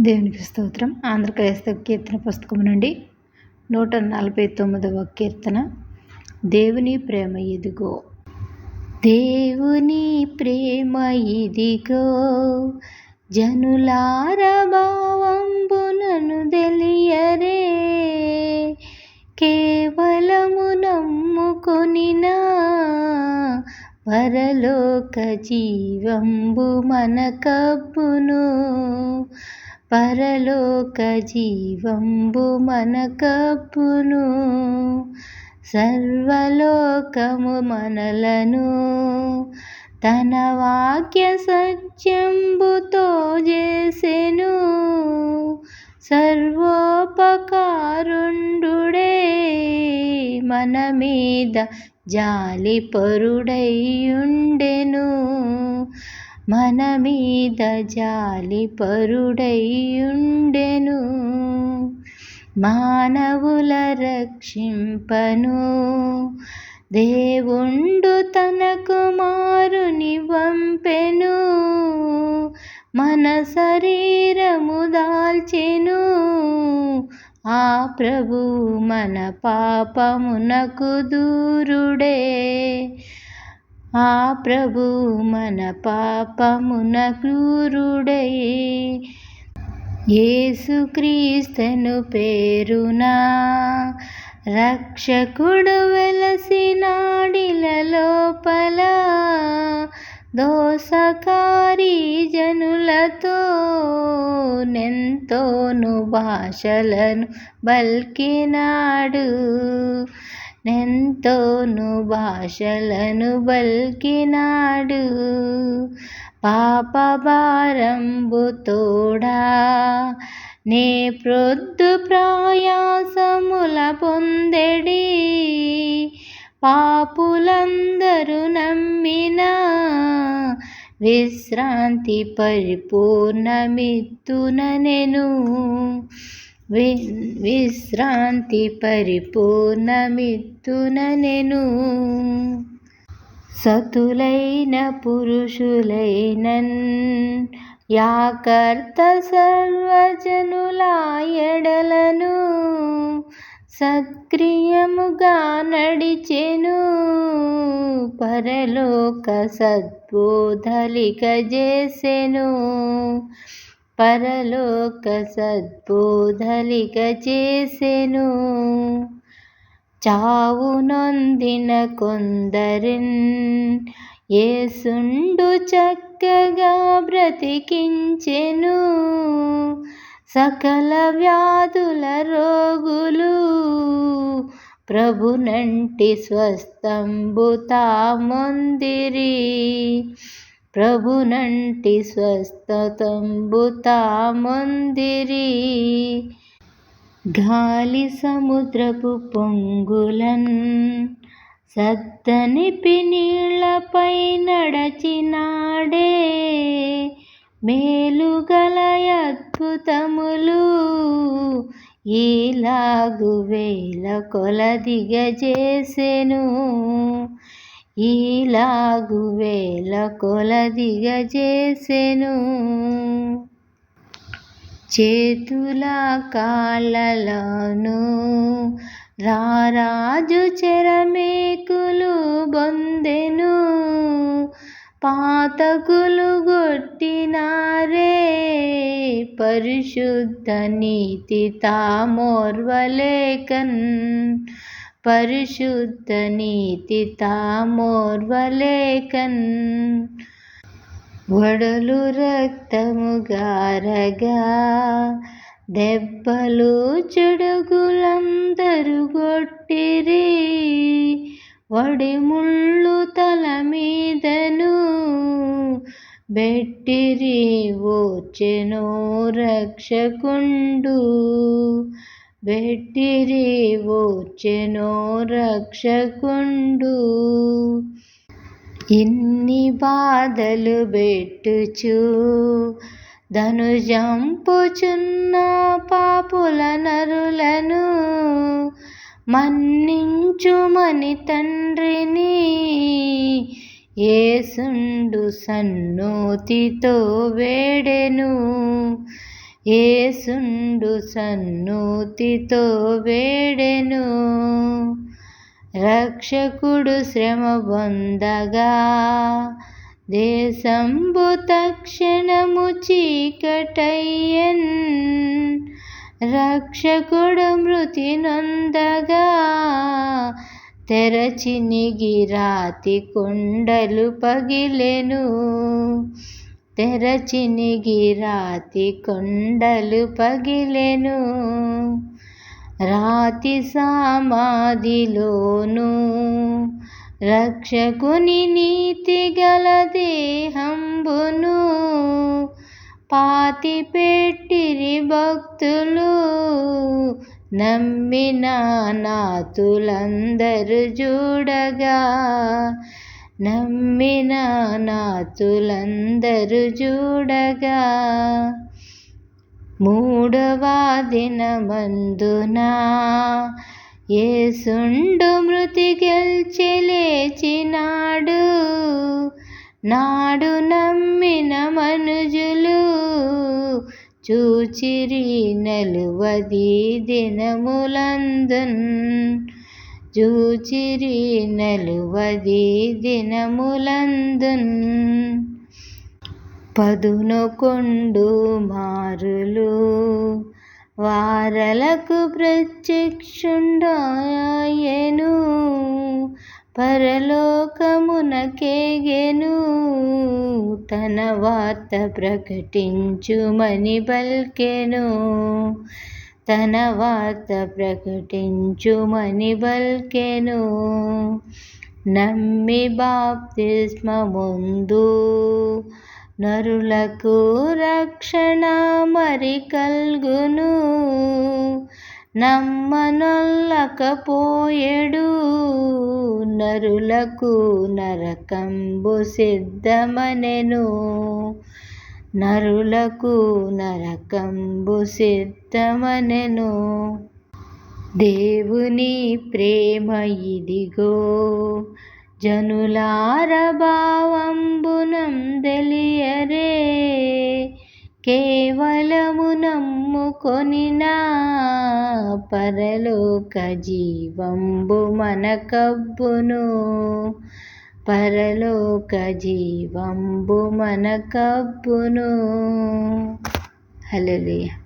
దేవునికి స్తోత్రం. ఆంధ్రక్రైస్తవ కీర్తన పుస్తకం నుండి 149వ కీర్తన. దేవుని ప్రేమ ఇదిగో. దేవుని ప్రేమ ఇదిగో, జనులార భావంబునను తెలియరే. కేవలము నమ్ముకొనినా పరలోక జీవంబు మనకబ్బును. పరలోక జీవంబు మనకబ్బును. సర్వలోకము మనలను తన వాక్య సత్యంబుతో చేసెను. సర్వోపకారుండుడే మన మీద జాలిపరుడైయుండెను. మన మీద జాలిపరుడైయుండెను. మానవుల రక్షింపను దేవుండు తన కుమారుని పంపెను. మన శరీరము దాల్చెను. ఆ ప్రభు మన పాపమునకు దూరుడే. ఆ ప్రభు మన పాపమునకు దూరుడే. యేసుక్రీస్తును పేరున రక్షకుడు వెలసినాడిల లోపల. దోసకారి జనులతో నెంతోను భాషలను బల్కినాడు. నెంతోను భాషలను బల్కినాడు. పాప భారంబు తోడా నే ప్రొద్దు ప్రయాసముల పొందెడి. పాపులందరూ నమ్మిన విశ్రాంతి పరిపూర్ణమిత్తుననెను. విశ్రాంతి పరిపూర్ణమిత్తుననెను. సతులైన పురుషులైనన్ యాకర్త సర్వజనుల ఎడలను సత్క్రియముగా నడిచెను. పరలోక సద్బోధలికజేసెను. పరలోక సద్బోధలికజేసెను. చావు నొందిన కొందరిన్ యేసుండు చక్కగా బ్రతికించెను. సకల వ్యాధుల రోగులు ప్రభునంటి స్వస్థంబు తామొందిరి. ప్రభునంటి స్వస్థతంబు తామొందిరి. గాలి సముద్రపు పొంగులన్ సద్దనిపి నీళ్లపై నడచినాడే. మేలుగల అద్భుతములు ఈలాగు వేల కొలదిగజేసెను. ఈలాగు వేల కొలదిగజేసెను. చేతుల కాళ్ళలోను రారాజు చెరమేకులు బొందెను. పాతకులు గొట్టినారే. పరిశుద్ధ నీతి తామోర్వలేకన్. పరిశుద్ధ నీతి తామోర్వలేకన్. వడలు రక్తము గారగా దెబ్బలు చెడుగులందరు గొట్టిరి. వడి ముళ్ళు తల మీదను బెట్టిరి. ఓచెనో రక్షకుండు. బెట్టిరి ఓచెనో రక్షకుండు. ఇన్ని బాధలు బెట్టుచు ధనుజంపుచున్న పాపుల నరులను మన్నించుమని తండ్రిని యేసుండు సన్నోతితో వేడెను. యేసుండు సన్నుతితో వేడెను. రక్షకుడు శ్రమ పొందగా దేశంబు తక్షణము చీకటయ్యెన్. రక్షకుడు మృతి నొందగా తెరచినిగి రాతి కొండలు పగిలెను. తెరచినిగి రాతి కొండలు పగిలెను. రాతి సమాధిలోను రక్షకుని నీతిగల దేహంబును పాతి పెట్టిరి భక్తులు. నమ్మిన నాతులందరు చూడగా, నమ్మిన నాతులందరు చూడగా. మూడవ దినమందున యేసుండు మృతి గెల్చి లేచినాడు. నాడు నమ్మిన మనుజులు చూచిరి 40 దినములందున్. చూచిరి 40 దినములందున్. 11 మారులు వారలకు ప్రత్యక్షుండాయెను. పరలోకమునకేగెను. తన వార్త ప్రకటించుమని పల్కెను. తన వార్త ప్రకటించుమని పల్కెను. నమ్మి బాప్తిస్మమొందు నరులకు రక్షణ మరి కల్గును. నమ్మనొల్లకపోయెడు నరులకు నరకంబు సిద్ధమనెను. నరులకు నరకంబు సిద్ధమనెను. దేవుని ప్రేమ ఇదిగో జనులార భావంబునందెలియరే. కేవలము నమ్ముకొనినా పరలోక జీవంబు మనకబ్బును. పరలోక జీవంబు మనకబ్బును. హల్లెలూయా.